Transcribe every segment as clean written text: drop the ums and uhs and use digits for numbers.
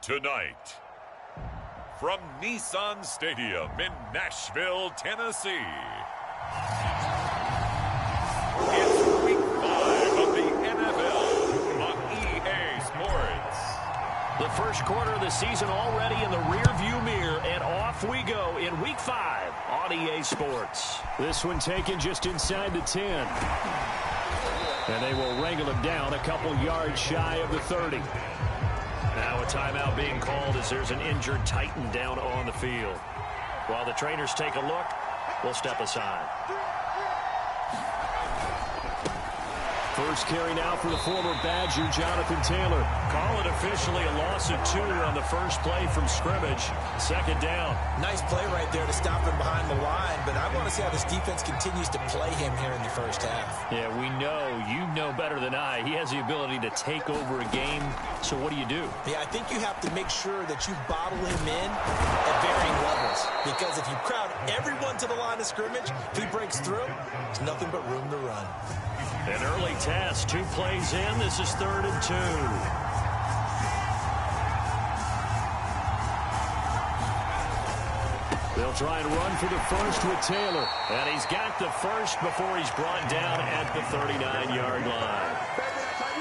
Tonight, from Nissan Stadium in Nashville, Tennessee, it's Week 5 of the NFL on EA Sports. The first quarter of the season already in the rearview mirror, and off we go in Week 5 on EA Sports. This one taken just inside the 10. And they will wrangle him down a couple yards shy of the 30. Now a timeout being called as there's an injured Titan down on the field. While the trainers take a look, we'll step aside. First carry now for the former Badger, Jonathan Taylor. Call it officially a loss of 2 on the first play from scrimmage. Second down. Nice play right there to stop him behind the line, but I want to see how this defense continues to play him here in the first half. Yeah, we know. You know better than I. He has the ability to take over a game, so what do you do? Yeah, I think you have to make sure that you bottle him in at varying levels, because if you crowd everyone to the line of scrimmage, if he breaks through, there's nothing but room to run. An early test, 2 plays in. This is 3rd and 2. They'll try and run for the first with Taylor. And he's got the first before he's brought down at the 39-yard line.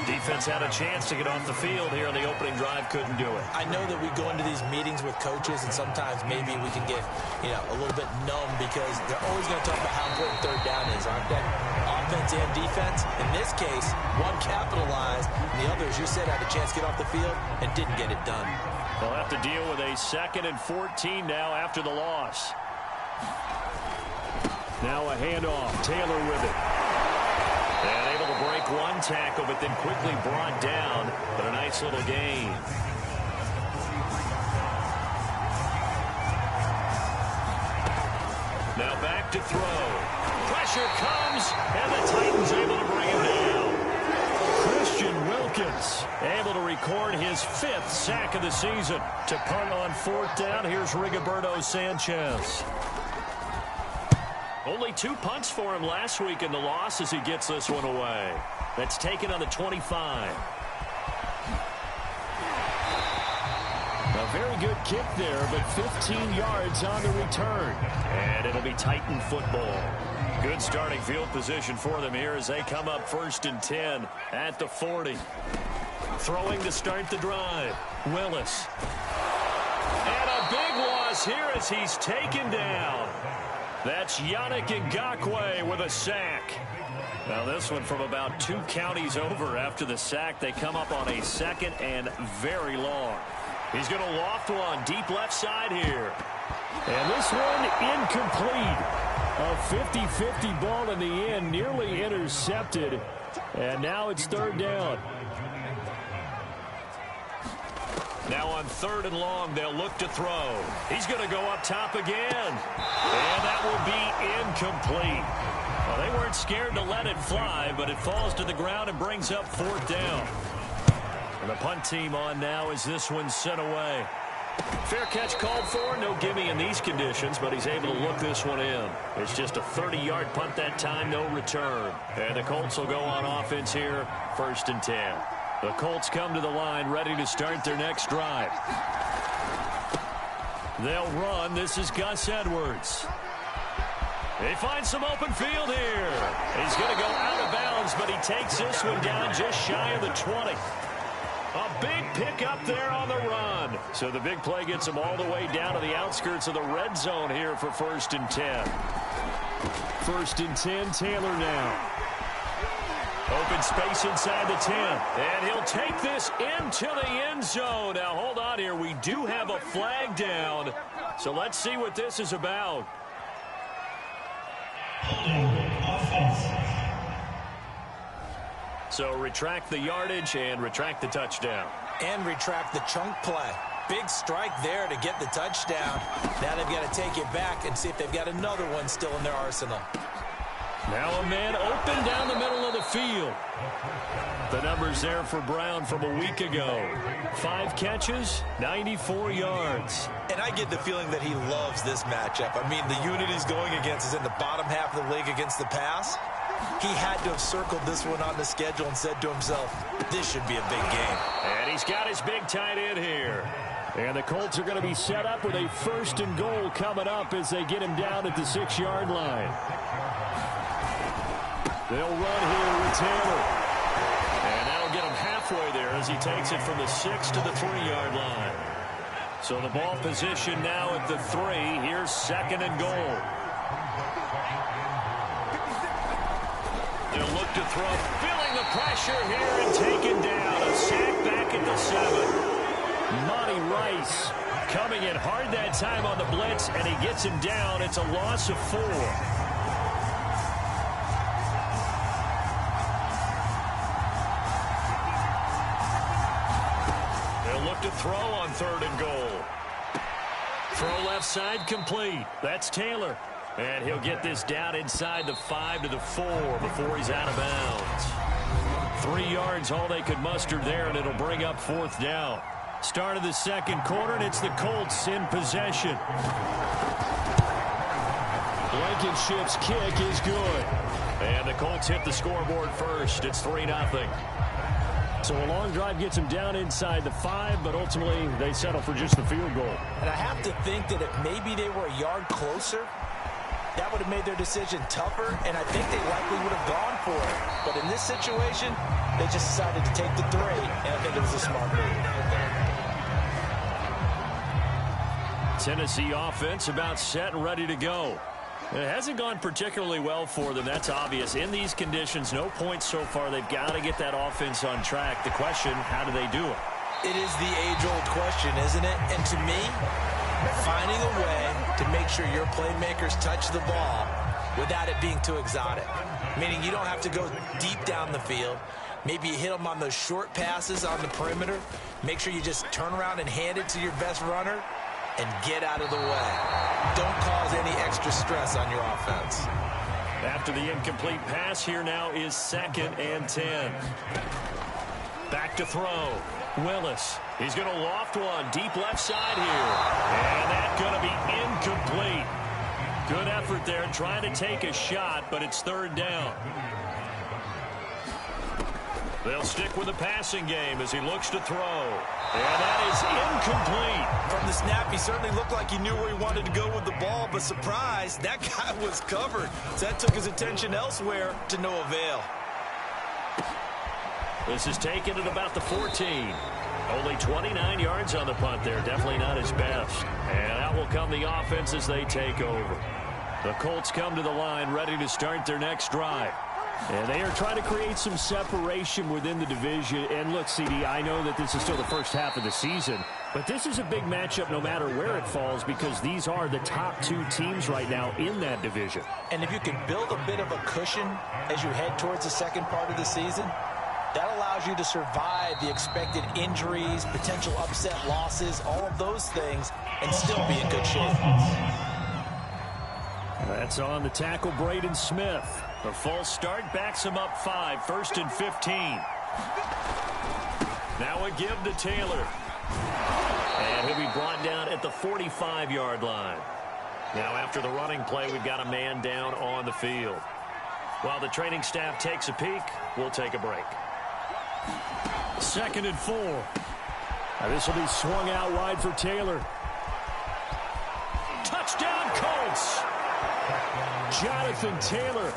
Defense had a chance to get off the field here on the opening drive, couldn't do it. I know that we go into these meetings with coaches, and sometimes maybe we can get, a little bit numb because they're always going to talk about how important third down is, aren't they? Offense and defense. In this case, one capitalized, and the other, as you said, had a chance to get off the field and didn't get it done. They'll have to deal with a 2nd and 14 now after the loss. Now a handoff. Taylor with it. And able to break one tackle, but then quickly brought down. But a nice little gain. Now back to throw. Pressure comes, and the Titans able to bring him down. Christian Wilkins able to record his 5th sack of the season. To punt on 4th down, here's Rigoberto Sanchez. Only 2 punts for him last week in the loss as he gets this one away. That's taken on the 25. A very good kick there, but 15 yards on the return. And it'll be Titan football. Good starting field position for them here as they come up 1st and 10 at the 40. Throwing to start the drive. Willis. And a big loss here as he's taken down. That's Yannick Ngakoue with a sack. Now this one from about 2 counties over after the sack. They come up on a 2nd and very long. He's going to loft one deep left side here. And this one incomplete. A 50-50 ball in the end, nearly intercepted. And now it's 3rd down. Now on 3rd and long, they'll look to throw. He's going to go up top again. And that will be incomplete. Well, they weren't scared to let it fly, but it falls to the ground and brings up 4th down. And the punt team on now as this one's sent away. Fair catch called for. No gimme in these conditions, but he's able to look this one in. It's just a 30-yard punt that time, no return. And the Colts will go on offense here, 1st and 10. The Colts come to the line ready to start their next drive. They'll run. This is Gus Edwards. They find some open field here. He's going to go out of bounds, but he takes this one down just shy of the 20. A big pickup there on the run. So the big play gets him all the way down to the outskirts of the red zone here for 1st and 10. 1st and 10, Taylor now. Open space inside the 10. And he'll take this into the end zone. Now, hold on here. We do have a flag down. So let's see what this is about. So retract the yardage and retract the touchdown. And retract the chunk play. Big strike there to get the touchdown. Now they've got to take it back and see if they've got another one still in their arsenal. Now a man open down the middle of the field. The numbers there for Brown from a week ago. 5 catches, 94 yards. And I get the feeling that he loves this matchup. I mean, the unit he's going against is in the bottom half of the league against the pass. He had to have circled this one on the schedule and said to himself, this should be a big game. And he's got his big tight end here. And the Colts are going to be set up with a 1st and goal coming up as they get him down at the 6-yard line. They'll run here with Taylor. And that'll get him halfway there as he takes it from the 6 to the 3-yard line. So the ball position now at the 3. Here's 2nd and goal. They'll look to throw, feeling the pressure here and taken down. A sack back at the 7. Monty Rice coming in hard that time on the blitz, and he gets him down. It's a loss of 4. They'll look to throw on 3rd and goal. Throw left side complete. That's Taylor. And he'll get this down inside the 5 to the 4 before he's out of bounds. 3 yards, all they could muster there, and it'll bring up 4th down. Start of the 2nd quarter, and it's the Colts in possession. Blankenship's kick is good. And the Colts hit the scoreboard first. It's 3-0. So a long drive gets them down inside the 5, but ultimately they settle for just the field goal. And I have to think that if maybe they were a yard closer, that would have made their decision tougher, and I think they likely would have gone for it. But in this situation, they just decided to take the 3, and I think it was a smart move. Tennessee offense about set and ready to go. It hasn't gone particularly well for them. That's obvious. In these conditions, no points so far. They've got to get that offense on track. The question, how do they do it? It is the age-old question, isn't it? And to me, finding a way to make sure your playmakers touch the ball without it being too exotic. Meaning you don't have to go deep down the field. Maybe you hit them on those short passes on the perimeter. Make sure you just turn around and hand it to your best runner and get out of the way. Don't cause any extra stress on your offense. After the incomplete pass, here now is 2nd and 10. Back to throw. Willis. He's going to loft one deep left side here. And that's going to be incomplete. Good effort there trying to take a shot, but it's 3rd down. They'll stick with the passing game as he looks to throw. And that is incomplete. From the snap, he certainly looked like he knew where he wanted to go with the ball, but surprise, that guy was covered. So that took his attention elsewhere to no avail. This is taken at about the 14. Only 29 yards on the punt there. Definitely not his best. And out will come the offense as they take over. The Colts come to the line ready to start their next drive. And they are trying to create some separation within the division. And look, CD, I know that this is still the first half of the season, but this is a big matchup no matter where it falls because these are the top 2 teams right now in that division. And if you can build a bit of a cushion as you head towards the second part of the season, that allows you to survive the expected injuries, potential upset losses, all of those things, and still be in good shape. That's on the tackle, Braden Smith. The false start backs him up 5, 1st and 15. Now a give to Taylor. And he'll be brought down at the 45-yard line. Now after the running play, we've got a man down on the field. While the training staff takes a peek, we'll take a break. 2nd and 4. Now this will be swung out wide for Taylor. Touchdown, Colts! Jonathan Taylor,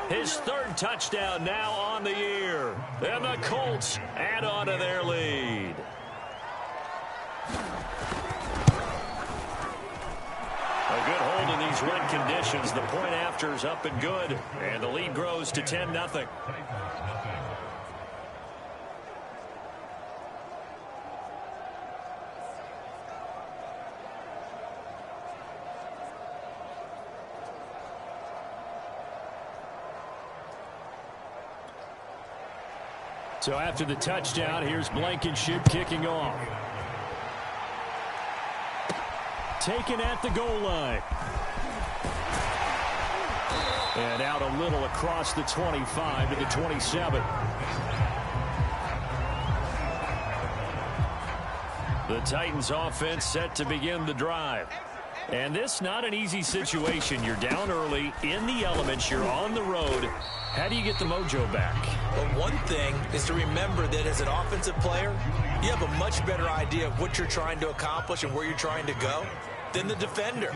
his 3rd touchdown now on the year. And the Colts add on to their lead. A good hold in these wet conditions. The point after is up and good. And the lead grows to 10-0. So after the touchdown, here's Blankenship kicking off. Taken at the goal line. And out a little across the 25 to the 27. The Titans offense set to begin the drive. And this not an easy situation. You're down early, in the elements, you're on the road. How do you get the mojo back? Well, one thing is to remember that as an offensive player, you have a much better idea of what you're trying to accomplish and where you're trying to go than the defender.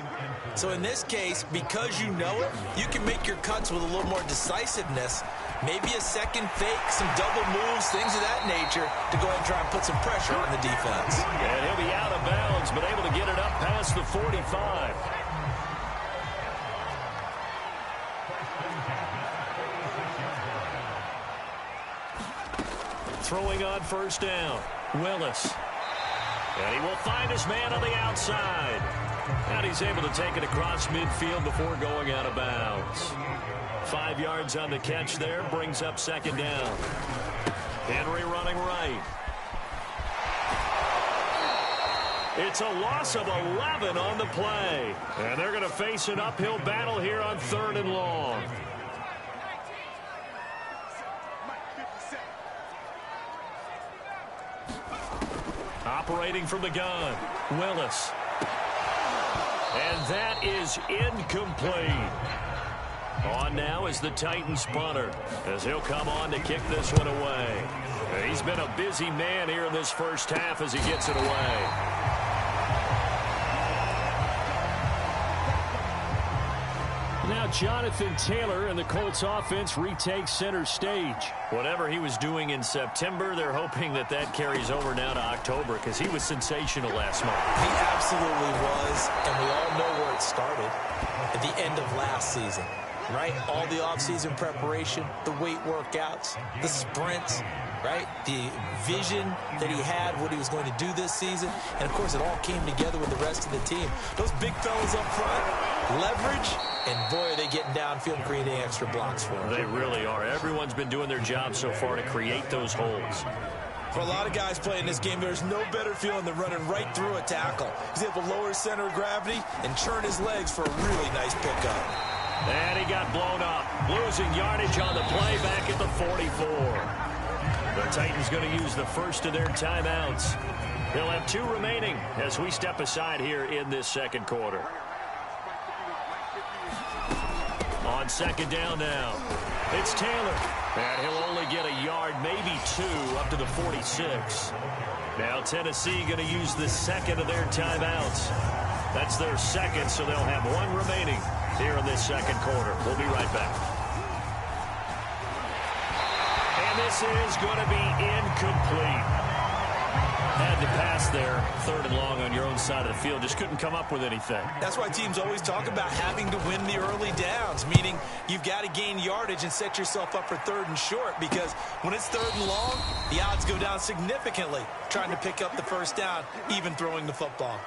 So in this case, because you know it, you can make your cuts with a little more decisiveness, maybe a second fake, some double moves, things of that nature, to go ahead and try and put some pressure on the defense. And he'll be out of bounds, but able to get it up past the 45. Throwing on first down, Willis. And he will find his man on the outside. And he's able to take it across midfield before going out of bounds. 5 yards on the catch there, brings up second down. Henry running right. It's a loss of 11 on the play. And they're going to face an uphill battle here on 3rd and long. Operating from the gun, Willis. And that is incomplete. On now is the Titans punter, as he'll come on to kick this one away. He's been a busy man here in this first half as he gets it away. Now Jonathan Taylor and the Colts offense retakes center stage. Whatever he was doing in September, they're hoping that that carries over now to October, because he was sensational last month. He absolutely was, and we all know where it started at the end of last season, right? All the offseason preparation, the weight workouts, the sprints, right? The vision that he had, what he was going to do this season, and of course it all came together with the rest of the team. Those big fellas up front, leverage, and boy, are they getting downfield and creating extra blocks for him. They really are. Everyone's been doing their job so far to create those holes. For a lot of guys playing this game, there's no better feeling than running right through a tackle. He's able to lower his center of gravity and churn his legs for a really nice pickup. And he got blown up, losing yardage on the play back at the 44. The Titans going to use the first of their timeouts. They'll have 2 remaining as we step aside here in this second quarter. On second down now, it's Taylor. And he'll only get a yard, maybe 2, up to the 46. Now Tennessee going to use the second of their timeouts. That's their second, so they'll have 1 remaining here in this second quarter. We'll be right back. And this is going to be incomplete. Had to pass there, 3rd and long on your own side of the field. Just couldn't come up with anything. That's why teams always talk about having to win the early downs, meaning you've got to gain yardage and set yourself up for 3rd and short, because when it's 3rd and long, the odds go down significantly trying to pick up the first down, even throwing the football.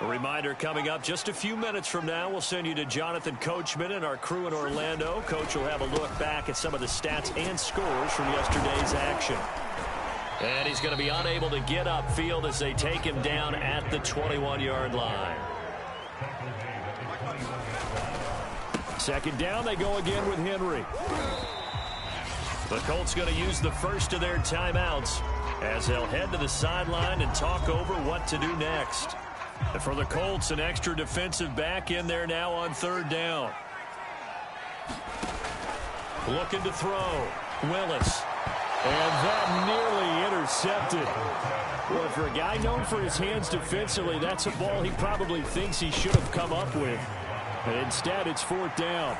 A reminder coming up just a few minutes from now, we'll send you to Jonathan Coachman and our crew in Orlando. Coach will have a look back at some of the stats and scores from yesterday's action. And he's going to be unable to get upfield as they take him down at the 21-yard line. Second down, they go again with Henry. The Colts going to use the first of their timeouts as they'll head to the sideline and talk over what to do next. And for the Colts, an extra defensive back in there now on 3rd down. Looking to throw. Willis. And that nearly intercepted. Well, for a guy known for his hands defensively, that's a ball he probably thinks he should have come up with. But instead, it's 4th down.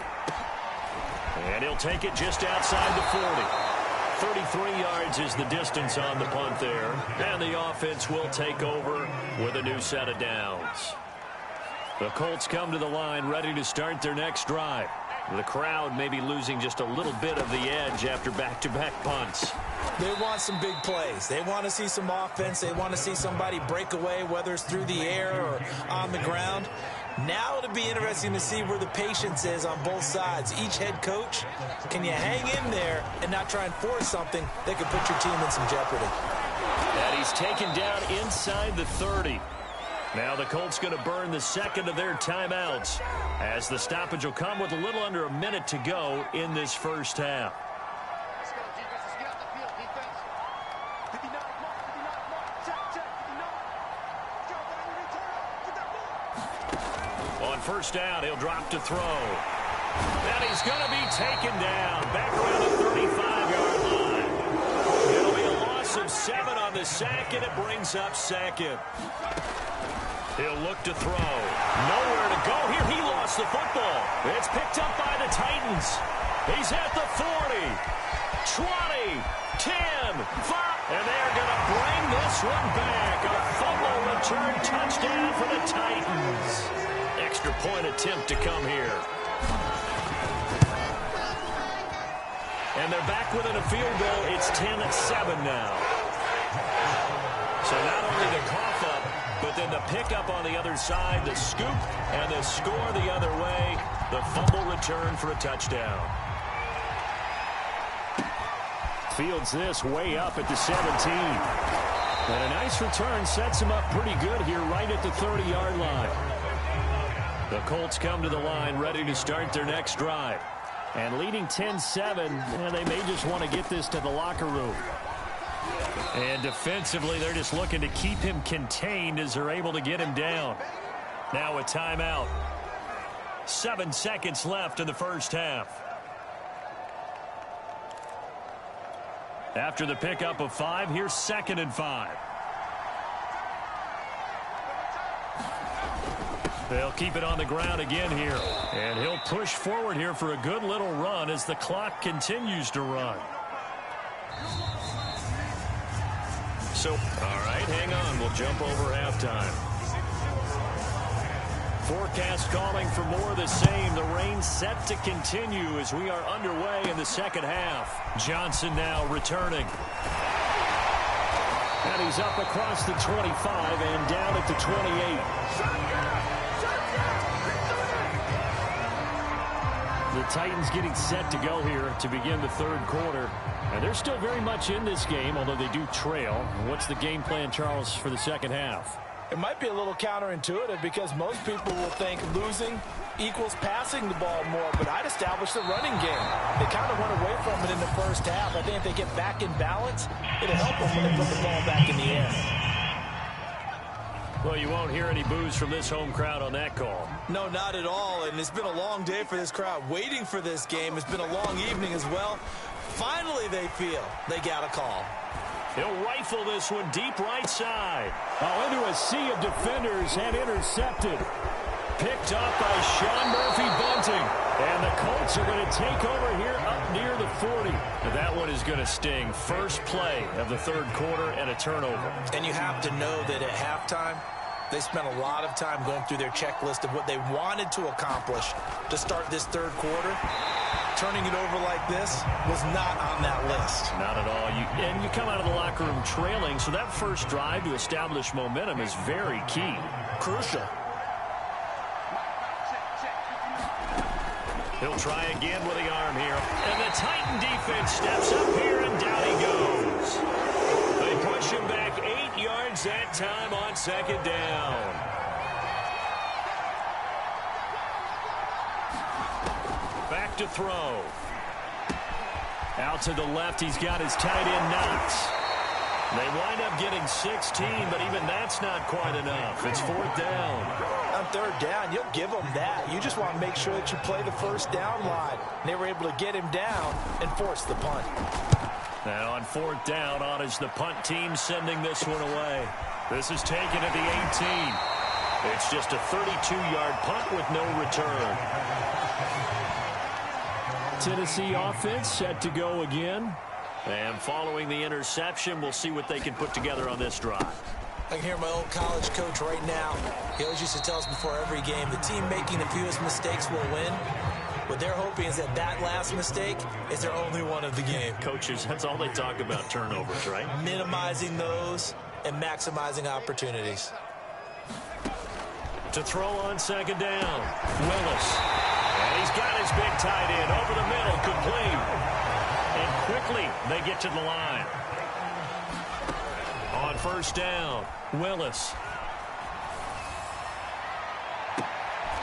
And he'll take it just outside the 40. 33 yards is the distance on the punt there. And the offense will take over with a new set of downs. The Colts come to the line ready to start their next drive. The crowd may be losing just a little bit of the edge after back-to-back punts. They want some big plays. They want to see some offense. They want to see somebody break away, whether it's through the air or on the ground. Now it'll be interesting to see where the patience is on both sides. Each head coach, can you hang in there and not try and force something that could put your team in some jeopardy? And he's taken down inside the 30. Now the Colts going to burn the second of their timeouts as the stoppage will come with a little under a minute to go in this first half. On first down, he'll drop to throw. And he's going to be taken down back around the 35-yard line. It'll be a loss of 7 on the sack, and it brings up second. He'll look to throw. Nowhere to go here. He lost the football. It's picked up by the Titans. He's at the 40, 20, 10, 5. And they're going to bring this one back. A fumble return touchdown for the Titans. Extra point attempt to come here. And they're back within a field goal. It's 10-7 now. So not only the cough up, but then the pickup on the other side, the scoop, and the score the other way. The fumble return for a touchdown. Fields this way up at the 17. And a nice return sets him up pretty good here right at the 30-yard line. The Colts come to the line ready to start their next drive. And leading 10-7, they may just want to get this to the locker room. And defensively, they're just looking to keep him contained as they're able to get him down. Now a timeout. 7 seconds left in the first half. After the pickup of 5, here's 2nd and 5. They'll keep it on the ground again here. And he'll push forward here for a good little run as the clock continues to run. So, all right, hang on. We'll jump over halftime. Forecast calling for more of the same. The rain set to continue as we are underway in the second half. Johnson now returning. And he's up across the 25 and down at the 28. The Titans getting set to go here to begin the third quarter. And they're still very much in this game, although they do trail. What's the game plan, Charles, for the second half? It might be a little counterintuitive because most people will think losing equals passing the ball more, but I'd establish the running game. They kind of went away from it in the first half. I think if they get back in balance, it'll help them when they put the ball back in the air. Well, you won't hear any boos from this home crowd on that call. No, not at all, and it's been a long day for this crowd waiting for this game. It's been a long evening as well. Finally, they feel they got a call. He'll rifle this one deep right side. Oh, into a sea of defenders and intercepted. Picked up by Sean Murphy-Bunting. And the Colts are going to take over here up near the 40. Now that one is going to sting. First play of the third quarter and a turnover. And you have to know that at halftime, they spent a lot of time going through their checklist of what they wanted to accomplish to start this third quarter. Turning it over like this was not on that list. Not at all. And you come out of the locker room trailing, so that first drive to establish momentum is very key. Crucial. He'll try again with the arm here. And the Titan defense steps up here, and down he goes. They push him back 8 yards that time on second down. Back to throw. Out to the left, he's got his tight end Knox. They wind up getting 16, but even that's not quite enough. It's fourth down. On third down, you'll give them that. You just want to make sure that you play the first down line. They were able to get him down and force the punt. Now on fourth down, on is the punt team sending this one away. This is taken at the 18. It's just a 32-yard punt with no return. Tennessee offense set to go again. And following the interception, we'll see what they can put together on this drive. I can hear my old college coach right now. He always used to tell us before every game, the team making the fewest mistakes will win. What they're hoping is that that last mistake is their only one of the game. Coaches, that's all they talk about, turnovers, right? Minimizing those and maximizing opportunities. To throw on second down, Willis. And he's got his big tight end over the middle, complete. And quickly, they get to the line. On first down, Willis.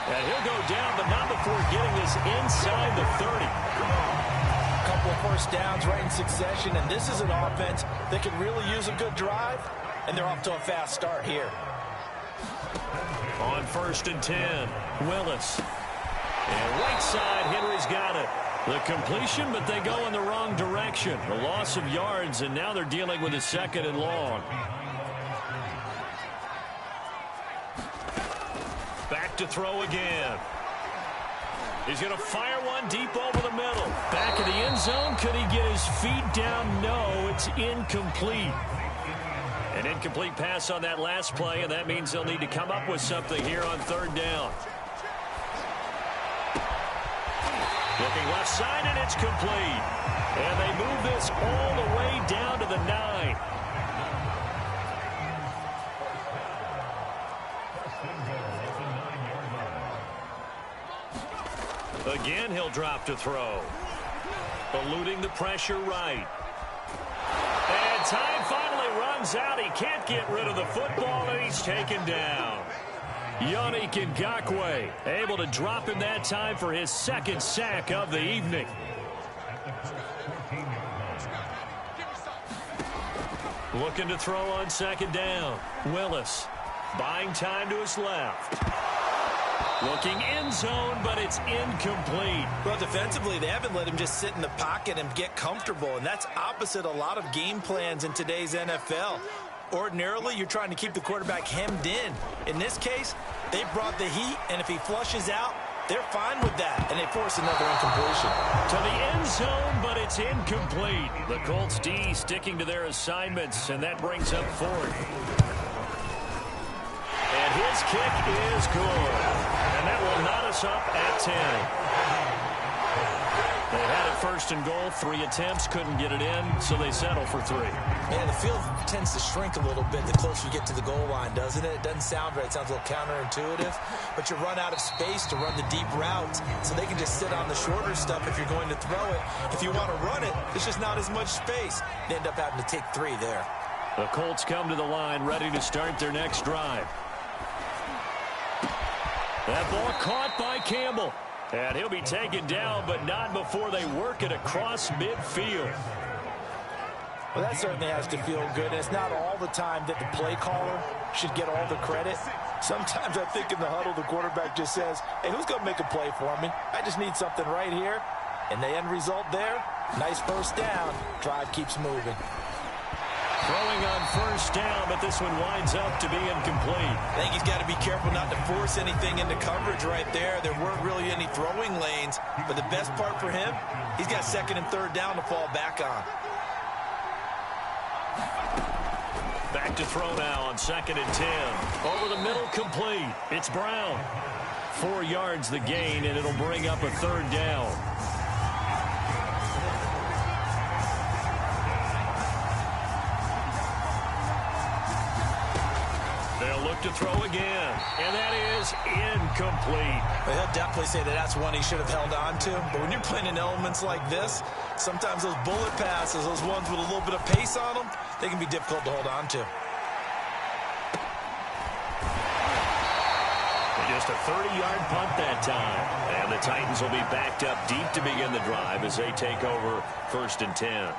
And he'll go down, but not before getting this inside the 30. A couple of first downs right in succession, and this is an offense that can really use a good drive, and they're off to a fast start here. On 1st and 10, Willis. And right side, Henry's got it. The completion, but they go in the wrong direction. The loss of yards, and now they're dealing with a 2nd and long. Back to throw again. He's going to fire one deep over the middle. Back in the end zone. Could he get his feet down? No, it's incomplete. An incomplete pass on that last play, and that means they'll need to come up with something here on 3rd down. Looking left side, and it's complete. And they move this all the way down to the 9. Again, he'll drop to throw. Eluding the pressure right. And time finally runs out. He can't get rid of the football, and he's taken down. Yannick Ngakoue able to drop him that time for his 2nd sack of the evening. Looking to throw on 2nd down. Willis buying time to his left. Looking end zone, but it's incomplete. Well, defensively, they haven't let him just sit in the pocket and get comfortable, and that's opposite a lot of game plans in today's NFL. Ordinarily, you're trying to keep the quarterback hemmed in. In this case, they brought the heat, and if he flushes out, they're fine with that, and they force another incompletion. To the end zone, but it's incomplete. The Colts D sticking to their assignments, and that brings up 4th. And his kick is good. And that will knot us up at 10. They had it 1st and goal, 3 attempts, couldn't get it in, so they settle for 3. Yeah, the field tends to shrink a little bit the closer you get to the goal line, doesn't it? It doesn't sound right. It sounds a little counterintuitive, but you run out of space to run the deep routes, so they can just sit on the shorter stuff if you're going to throw it. If you want to run it, there's just not as much space. They end up having to take 3 there. The Colts come to the line, ready to start their next drive. That ball caught by Campbell. And he'll be taken down, but not before they work it across midfield. Well, that certainly has to feel good. And it's not all the time that the play caller should get all the credit. Sometimes I think in the huddle, the quarterback just says, hey, who's going to make a play for me? I just need something right here. And the end result there, nice 1st down. Drive keeps moving. Throwing on 1st down, but this one winds up to be incomplete. I think he's got to be careful not to force anything into coverage right there. There weren't really any throwing lanes, but the best part for him, he's got 2nd and 3rd down to fall back on. Back to throw now on 2nd and 10. Over the middle, complete. It's Brown. 4 yards the gain, and it'll bring up a 3rd down. To throw again, and that is incomplete. Well, he'll definitely say that that's one he should have held on to, but when you're playing in elements like this, sometimes those bullet passes, those ones with a little bit of pace on them, they can be difficult to hold on to. Just a 30-yard punt that time, and the Titans will be backed up deep to begin the drive as they take over 1st and 10.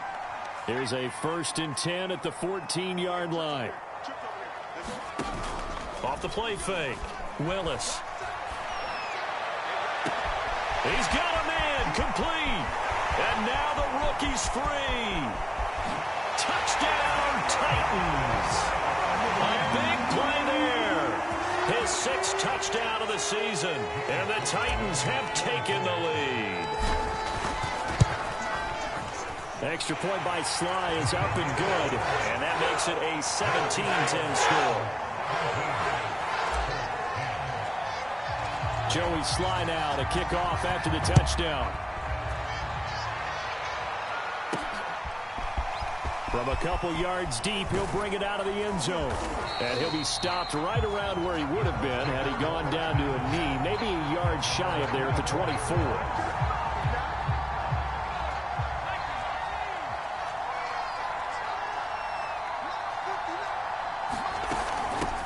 Here's a 1st and 10 at the 14-yard line. Off the play fake, Willis. He's got a man, complete. And now the rookie's free. Touchdown, Titans. A big play there. His 6th touchdown of the season. And the Titans have taken the lead. Extra point by Sly is up and good. And that makes it a 17-10 score. Joey Sly now to kick off after the touchdown. From a couple yards deep, he'll bring it out of the end zone. And he'll be stopped right around where he would have been had he gone down to a knee, maybe a yard shy of there at the 24.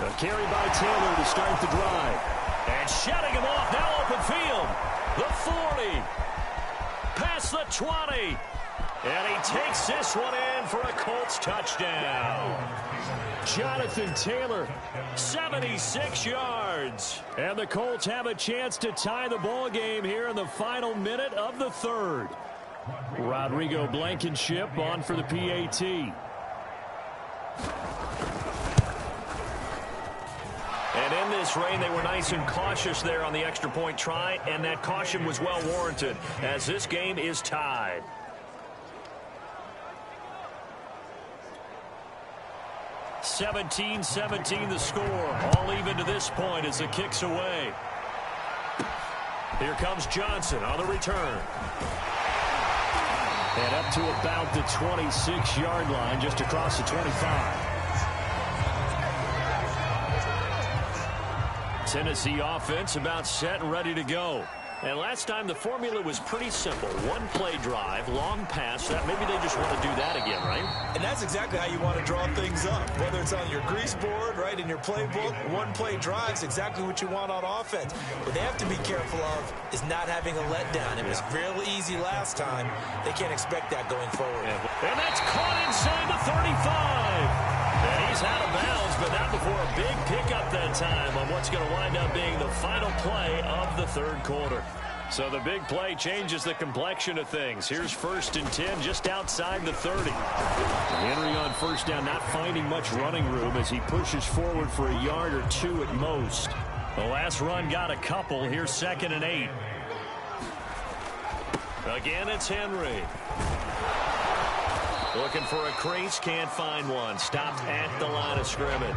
A carry by Taylor to start the drive. And shutting him off, now open field. The 40. Past the 20. And he takes this one in for a Colts touchdown. Jonathan Taylor, 76 yards. yards. And the Colts have a chance to tie the ball game here in the final minute of the third. Rodrigo Blankenship on for the PAT. And in this rain, they were nice and cautious there on the extra point try, and that caution was well warranted as this game is tied. (17-17) the score. All even to this point as the kick's away. Here comes Johnson on the return. And up to about the 26-yard line, just across the 25. Tennessee offense about set and ready to go. And last time the formula was pretty simple. One play drive, long pass. That maybe they just want to do that again, right? And that's exactly how you want to draw things up. Whether it's on your grease board, right, in your playbook, one play drive is exactly what you want on offense. What they have to be careful of is not having a letdown. It was real easy last time. They can't expect that going forward. And that's caught inside the 35. And he's out of bounds, but not before a big pickup that time on what's going to wind up being the final play of the third quarter. So the big play changes the complexion of things. Here's 1st and 10 just outside the 30. Henry on first down, not finding much running room as he pushes forward for a yard or two at most. The last run got a couple. Here's 2nd and 8. Again, it's Henry. Looking for a crease, can't find one. Stopped at the line of scrimmage.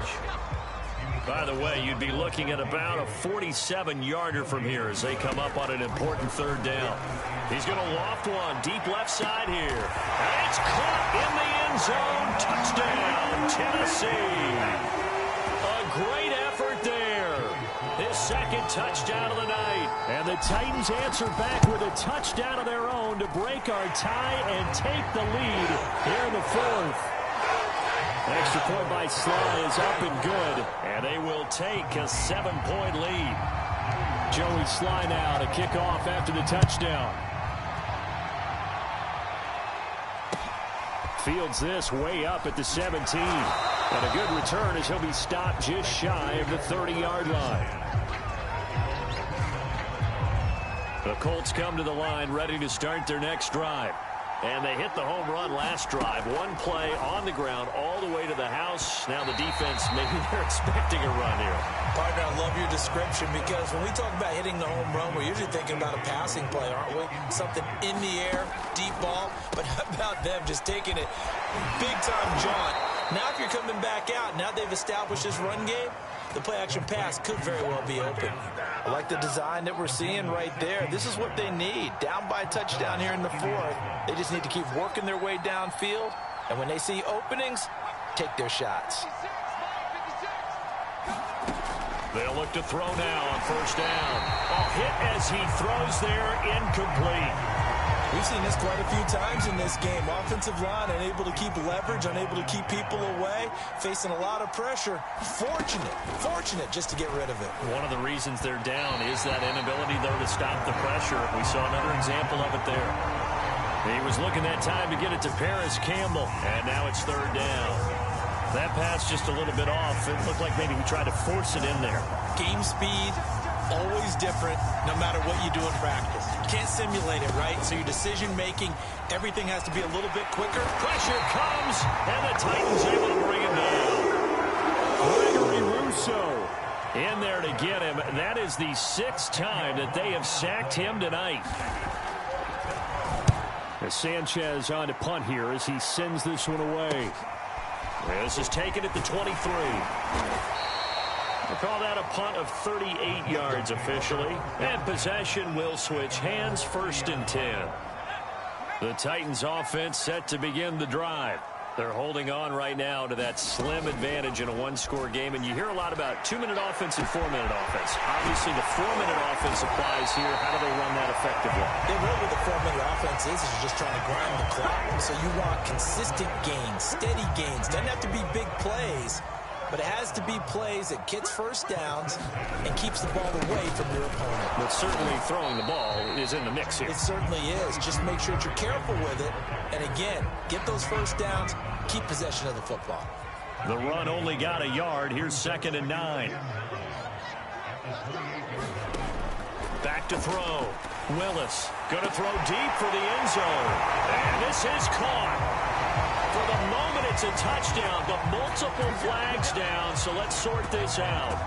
By the way, you'd be looking at about a 47-yarder from here as they come up on an important third down. He's going to loft one deep left side here. And it's caught in the end zone. Touchdown, Tennessee. A great effort there. His 2nd touchdown of the night. And the Titans answer back with a touchdown of their own to break our tie and take the lead here in the 4th. Extra point by Sly is up and good. And they will take a 7-point lead. Joey Sly now to kick off after the touchdown. Fields this way up at the 17. And a good return as he'll be stopped just shy of the 30-yard line. The Colts come to the line ready to start their next drive. And they hit the home run last drive. One play on the ground all the way to the house. Now the defense, maybe they're expecting a run here. Partner, I love your description because when we talk about hitting the home run, we're usually thinking about a passing play, aren't we? Something in the air, deep ball. But how about them just taking it big-time jaunt? Now if you're coming back out, now they've established this run game, the play-action pass could very well be open. I like the design that we're seeing right there. This is what they need. Down by a touchdown here in the 4th. They just need to keep working their way downfield. And when they see openings, take their shots. They'll look to throw now on first down. A hit as he throws there, incomplete. We've seen this quite a few times in this game. Offensive line unable to keep leverage, unable to keep people away, facing a lot of pressure. Fortunate just to get rid of it. One of the reasons they're down is that inability, though, to stop the pressure. We saw another example of it there. He was looking that time to get it to Paris Campbell, and now it's third down. That pass just a little bit off. It looked like maybe he tried to force it in there. Game speed, always different no matter what you do in practice. You can't simulate it, right? So your decision-making, everything has to be a little bit quicker. Pressure comes, and the Titans able to bring him down. Gregory Rousseau in there to get him. That is the 6th time that they have sacked him tonight. As Sanchez on to punt here as he sends this one away. This is taken at the 23. We'll call that a punt of 38 yards officially. And possession will switch hands, 1st and 10. The Titans offense set to begin the drive. They're holding on right now to that slim advantage in a one-score game. And you hear a lot about 2-minute offense and 4-minute offense. Obviously, the 4-minute offense applies here. How do they run that effectively? They really what the 4-minute offense is you're just trying to grind the clock. So you want consistent gains, steady gains. Doesn't have to be big plays, but it has to be plays that gets first downs and keeps the ball away from your opponent. But certainly throwing the ball is in the mix here. It certainly is. Just make sure that you're careful with it. And again, get those first downs, keep possession of the football. The run only got a yard. Here's 2nd and 9. Back to throw. Willis going to throw deep for the end zone. And this is caught. For the moment, it's a touchdown, but multiple flags down, so let's sort this out.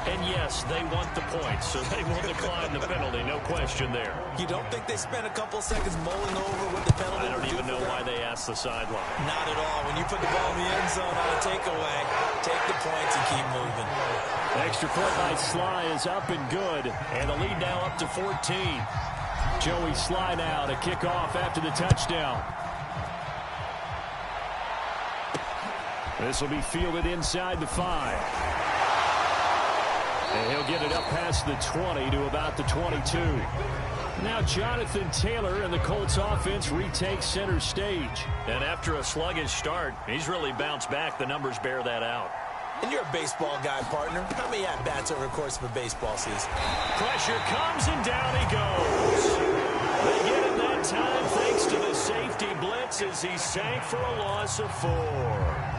And yes, they want the points, so they will decline the penalty, no question there. You don't think they spent a couple seconds mulling over what the penalty? I don't even know why they asked the sideline. Not at all. When you put the ball in the end zone on a takeaway, take the points and keep moving. Extra point by Sly is up and good, and the lead now up to 14. Joey Sly now to kick off after the touchdown. This will be fielded inside the 5. And he'll get it up past the 20 to about the 22. Now Jonathan Taylor and the Colts offense retakes center stage. And after a sluggish start, he's really bounced back. The numbers bear that out. And you're a baseball guy, partner. How many at-bats over the course of a baseball season? Pressure comes and down he goes. They get him that time thanks to the safety blitz as he sank for a loss of 4.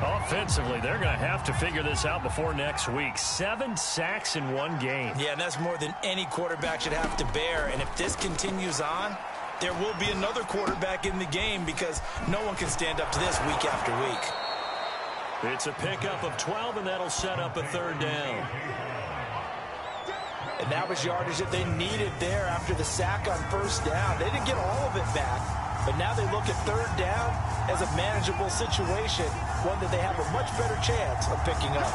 Offensively, they're going to have to figure this out before next week. 7 sacks in one game. Yeah, and that's more than any quarterback should have to bear. And if this continues on, there will be another quarterback in the game because no one can stand up to this week after week. It's a pickup of 12, and that'll set up a 3rd down. And that was yardage that they needed there after the sack on 1st down. They didn't get all of it back, but now they look at 3rd down as a manageable situation, one that they have a much better chance of picking up.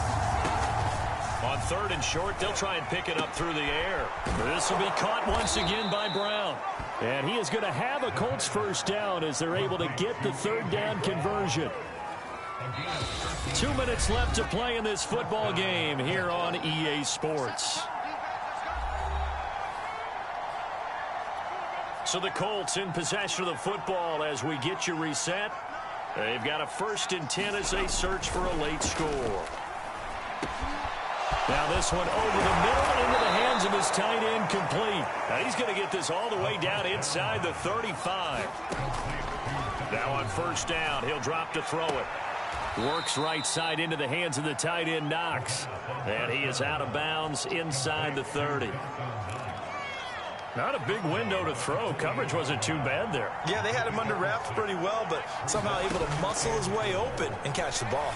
On 3rd and short, they'll try and pick it up through the air. This will be caught once again by Brown. And he is going to have a Colts 1st down as they're able to get the 3rd down conversion. 2 minutes left to play in this football game here on EA Sports. So the Colts in possession of the football as we get you reset. They've got a 1st and 10 as they search for a late score. Now this one over the middle into the hands of his tight end complete. Now he's going to get this all the way down inside the 35. Now on 1st down, he'll drop to throw it. Works right side into the hands of the tight end Knox. And he is out of bounds inside the 30. Not a big window to throw. Coverage wasn't too bad there. Yeah, they had him under wraps pretty well, but somehow able to muscle his way open and catch the ball.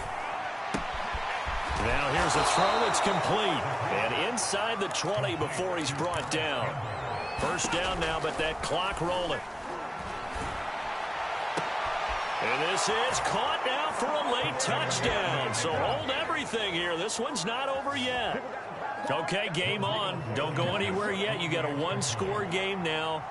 Now here's a throw that's complete. And inside the 20 before he's brought down. 1st down now, but that clock rolling. And this is caught now for a late touchdown. So hold everything here. This one's not over yet. Okay, game on. Don't go anywhere yet. You got a 1-score game now.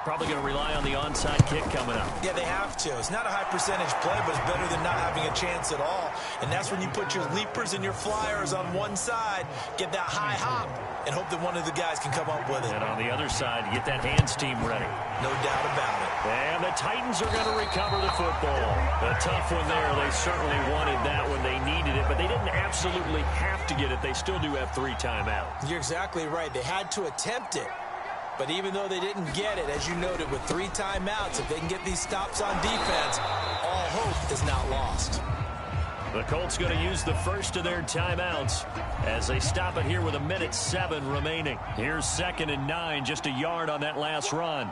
Probably going to rely on the onside kick coming up. Yeah, they have to. It's not a high percentage play, but it's better than not having a chance at all. And that's when you put your leapers and your flyers on one side, get that high hop, and hope that one of the guys can come up with it. And on the other side, you get that hands team ready. No doubt about it. And the Titans are going to recover the football. A tough one there. They certainly wanted that when they needed it, but they didn't absolutely have to get it. They still do have 3 timeouts. You're exactly right. They had to attempt it. But even though they didn't get it, as you noted, with 3 timeouts, if they can get these stops on defense, all hope is not lost. The Colts going to use the first of their timeouts as they stop it here with 1:07 remaining. Here's 2nd and 9, just a yard on that last run.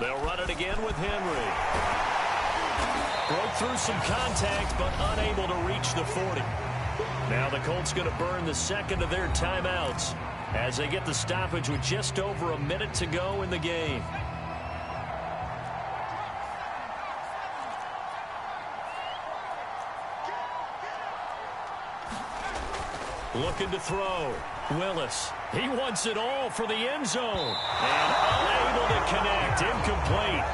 They'll run it again with Henry. Broke through some contact, but unable to reach the 40. Now the Colts going to burn the 2nd of their timeouts as they get the stoppage with just over a minute to go in the game. Looking to throw. Willis. He wants it all for the end zone. And unable to connect. Incomplete.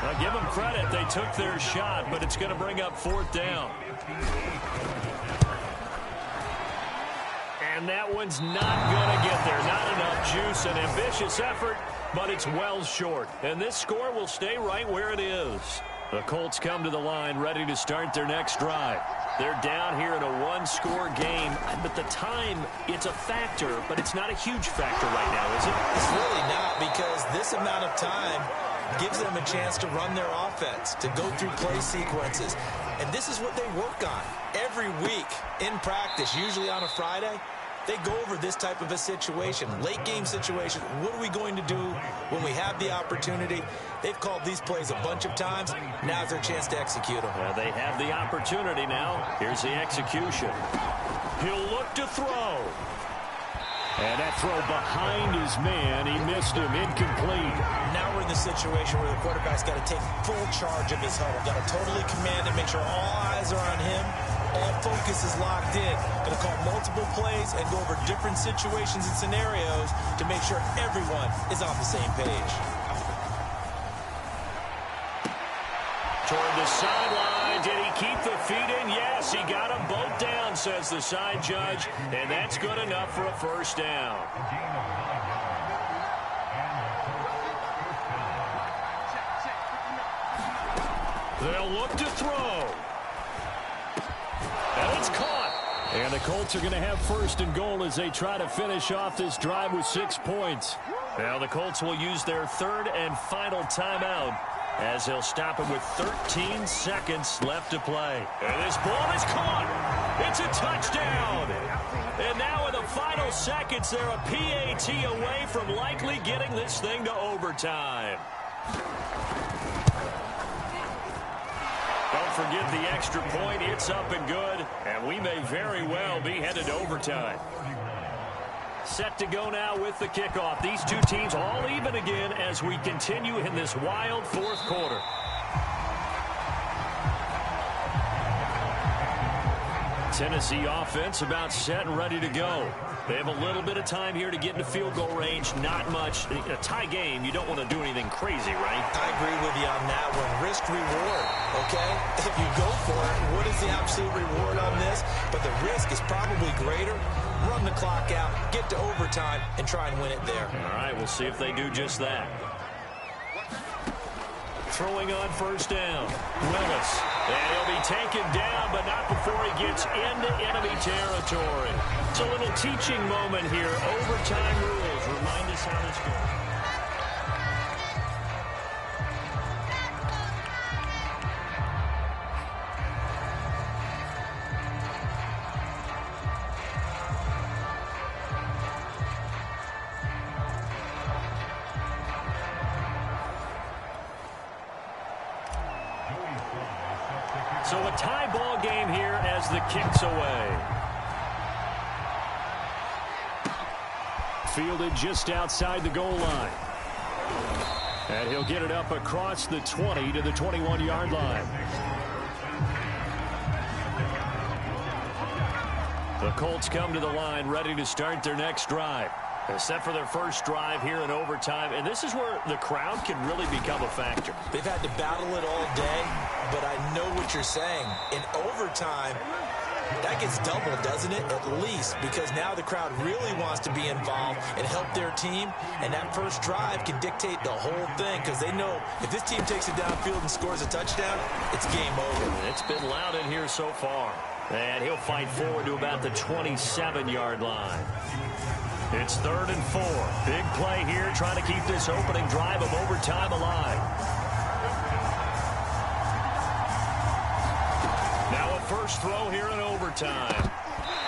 Now give them credit. They took their shot, but it's going to bring up 4th down. And that one's not going to get there. Not enough juice. An ambitious effort, but it's well short. And this score will stay right where it is. The Colts come to the line ready to start their next drive. They're down here in a 1-score game, but the time, it's a factor, but it's not a huge factor right now, is it? It's really not, because this amount of time, gives them a chance to run their offense, to go through play sequences. And this is what they work on every week in practice, usually on a Friday. They go over this type of a situation, late game situation. What are we going to do when we have the opportunity? They've called these plays a bunch of times. Now's their chance to execute them. Well, they have the opportunity now. Here's the execution. He'll look to throw. And that throw behind his man, he missed him, incomplete. Now we're in the situation where the quarterback's got to take full charge of his huddle. Got to totally command it, make sure all eyes are on him. All focus is locked in. Going to call multiple plays and go over different situations and scenarios to make sure everyone is on the same page. Toward the sideline, did he keep the feet in? Yes, he got them both down, says the side judge, and that's good enough for a first down. They'll look to throw. And it's caught. And the Colts are going to have first and goal as they try to finish off this drive with 6 points. Now the Colts will use their third and final timeout, as they'll stop it with 13 seconds left to play. And this ball is caught. It's a touchdown. And now in the final seconds, they're a PAT away from likely getting this thing to overtime. Don't forget the extra point. It's up and good. And we may very well be headed to overtime. Set to go now with the kickoff. These two teams all even again as we continue in this wild fourth quarter. Tennessee offense about set and ready to go. They have a little bit of time here to get into field goal range. Not much. A tie game, you don't want to do anything crazy, right? I agree with you on that one. Risk reward, okay? If you go for it, what is the absolute reward on this? But the risk is probably greater. Run the clock out, get to overtime, and try and win it there. All right, we'll see if they do just that. Throwing on first down. Willis. And he'll be taken down, but not before he gets into enemy territory. It's a little teaching moment here. Overtime rules. Remind us how this goes. So a tie ball game here as the kick's away. Fielded just outside the goal line. And he'll get it up across the 20 to the 21-yard line. The Colts come to the line ready to start their next drive. They're set for their first drive here in overtime, and this is where the crowd can really become a factor. They've had to battle it all day, but I know what you're saying. In overtime, that gets doubled, doesn't it? At least, because now the crowd really wants to be involved and help their team, and that first drive can dictate the whole thing, because they know if this team takes it downfield and scores a touchdown, it's game over. It's been loud in here so far, and he'll fight forward to about the 27-yard line. It's 3rd and 4. Big play here, trying to keep this opening drive of overtime alive. Now a first throw here in overtime.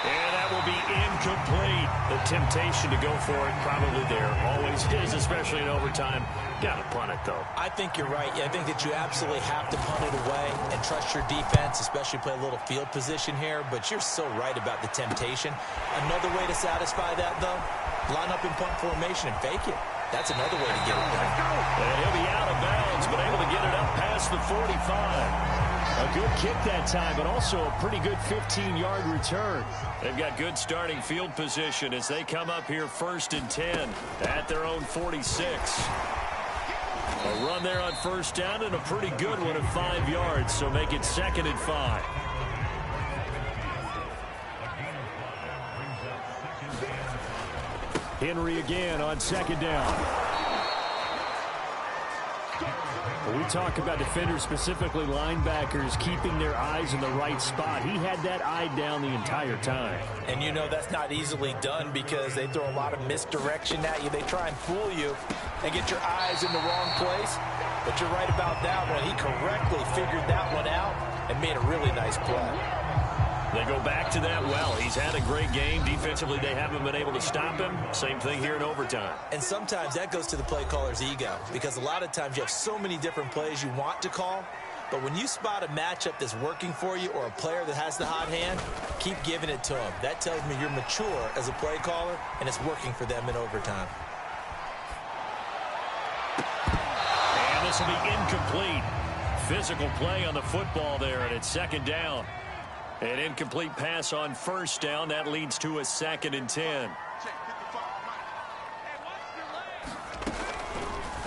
And that will be incomplete. The temptation to go for it probably there. Always is, especially in overtime. Got to punt it, though. I think you're right. I think that you absolutely have to punt it away and trust your defense, especially play a little field position here. But you're so right about the temptation. Another way to satisfy that, though, line up in punt formation and fake it. That's another way to get it done. And he'll be out of bounds, but able to get it up past the 45. A good kick that time, but also a pretty good 15-yard return. They've got good starting field position as they come up here 1st and 10 at their own 46. A run there on first down and a pretty good one at 5 yards, so make it 2nd and 5. Henry again on 2nd down. When we talk about defenders, specifically linebackers, keeping their eyes in the right spot, he had that eye down the entire time. And you know that's not easily done because they throw a lot of misdirection at you. They try and fool you. and get your eyes in the wrong place. But you're right about that one. He correctly figured that one out and made a really nice play. They go back to that well. He's had a great game. Defensively, they haven't been able to stop him. Same thing here in overtime. And sometimes that goes to the play caller's ego, because a lot of times you have so many different plays you want to call. But when you spot a matchup that's working for you or a player that has the hot hand, keep giving it to him. That tells me you're mature as a play caller, and it's working for them in overtime. And this will be incomplete. Physical play on the football there, and it's second down. An incomplete pass on first down. That leads to a 2nd and 10.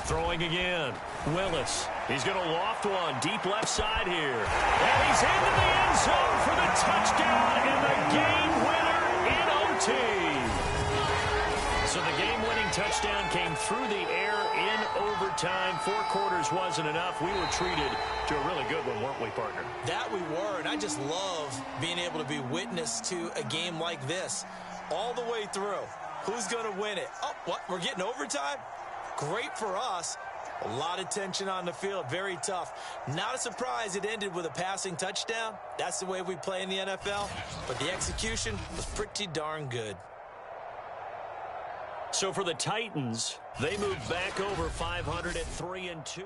Throwing again. Willis. He's going to loft one deep left side here. And he's into the end zone for the touchdown and the game winner in OT. So the game-winning touchdown came through the air in overtime. 4 quarters wasn't enough. We were treated to a really good one, weren't we, partner? That we were, and I just love being able to be witness to a game like this all the way through. Who's going to win it? Oh, what? We're getting overtime? Great for us. A lot of tension on the field. Very tough. Not a surprise it ended with a passing touchdown. That's the way we play in the NFL. But the execution was pretty darn good. So for the Titans, they move back over 500 at 3-2 now.